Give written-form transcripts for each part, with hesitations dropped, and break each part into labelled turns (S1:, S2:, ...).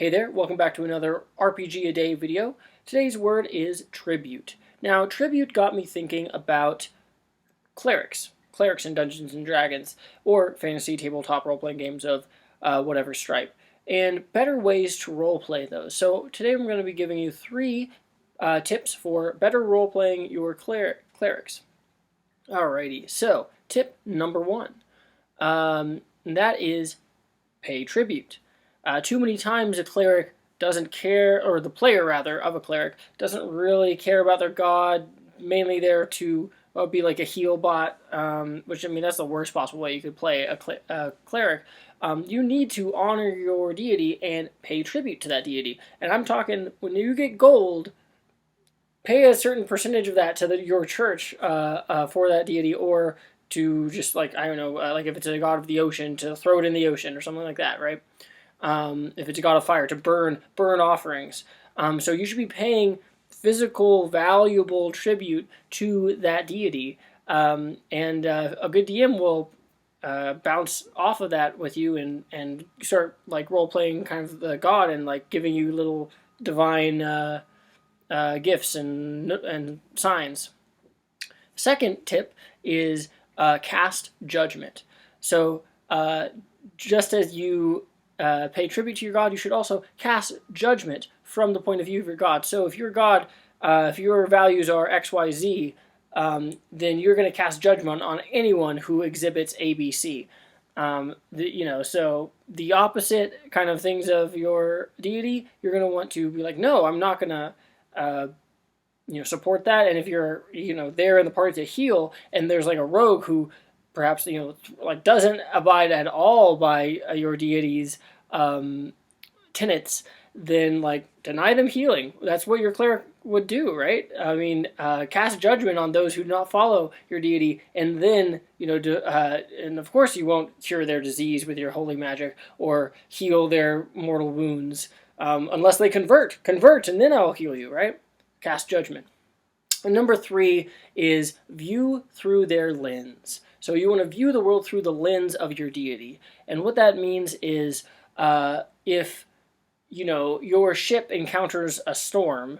S1: Hey there, welcome back to another RPG a Day video. Today's word is tribute. Now, tribute got me thinking about clerics in Dungeons and Dragons, or fantasy tabletop role-playing games of whatever stripe, and better ways to role-play those. So today I'm going to be giving you 3 tips for better role-playing your clerics. Alrighty, so tip number 1, that is pay tribute. Too many times a cleric doesn't care, or the player rather, of a cleric doesn't really care about their god, mainly there to be like a heal bot, which, I mean, that's the worst possible way you could play a cleric. You need to honor your deity and pay tribute to that deity. And I'm talking, when you get gold, pay a certain percentage of that to your church for that deity, or to just, like, I don't know, like if it's a god of the ocean, to throw it in the ocean or something like that, right? If it's a god of fire, to burn offerings. So you should be paying physical, valuable tribute to that deity. And a good DM will bounce off of that with you and start like role-playing kind of the god and like giving you little divine gifts and signs. Second tip is cast judgment. So just as you pay tribute to your god, you should also cast judgment from the point of view of your god. So if your god, if your values are XYZ, then you're going to cast judgment on anyone who exhibits ABC. So the opposite kind of things of your deity, you're going to want to be like, no, I'm not going to support that. And if you're there in the party to heal, and there's like a rogue who perhaps like doesn't abide at all by your deity's tenets, then like deny them healing. That's what your cleric would do, right? I mean, cast judgment on those who do not follow your deity, and then and of course you won't cure their disease with your holy magic or heal their mortal wounds unless they convert, and then I'll heal you, right? Cast judgment. And number 3 is view through their lens. So you want to view the world through the lens of your deity. And what that means is if your ship encounters a storm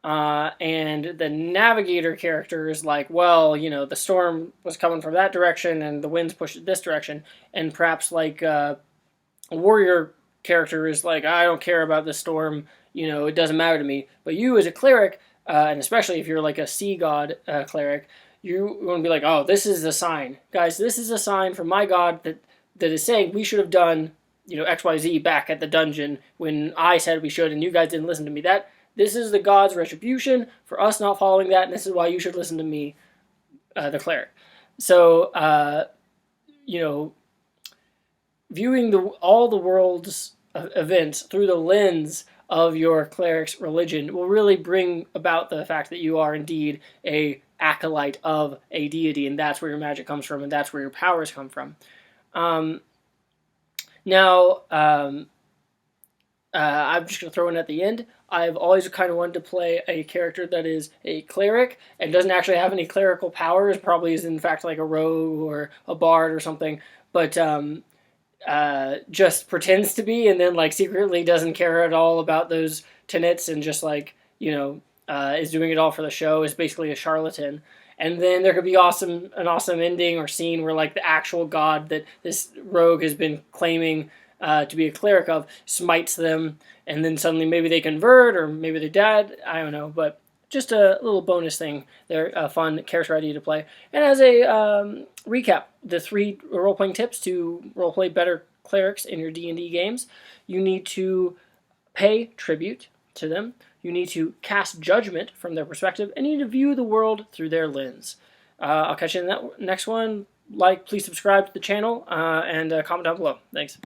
S1: and the navigator character is like, well, the storm was coming from that direction and the winds pushed it this direction, and perhaps like a warrior character is like, I don't care about the storm, it doesn't matter to me. But you as a cleric, and especially if you're like a sea god cleric, you want to be like, oh, this is a sign. Guys, this is a sign from my god that is saying we should have done, XYZ back at the dungeon when I said we should and you guys didn't listen to me. This is the god's retribution for us not following that, and this is why you should listen to me, the cleric. So, viewing all the world's events through the lens of your cleric's religion will really bring about the fact that you are indeed a acolyte of a deity, and that's where your magic comes from, and that's where your powers come from. I'm just going to throw in at the end, I've always kind of wanted to play a character that is a cleric and doesn't actually have any clerical powers, probably is in fact like a rogue or a bard or something, but just pretends to be, and then like secretly doesn't care at all about those tenets and just like, is doing it all for the show, is basically a charlatan. And then there could be an awesome ending or scene where like the actual god that this rogue has been claiming to be a cleric of smites them, and then suddenly maybe they convert, or maybe they're dead, I don't know, but just a little bonus thing there, a fun character idea to play. And as a recap, the 3 role-playing tips to roleplay better clerics in your D&D games: you need to pay tribute to them, you need to cast judgment from their perspective, and you need to view the world through their lens. I'll catch you in that next one. Please subscribe to the channel, and comment down below. Thanks.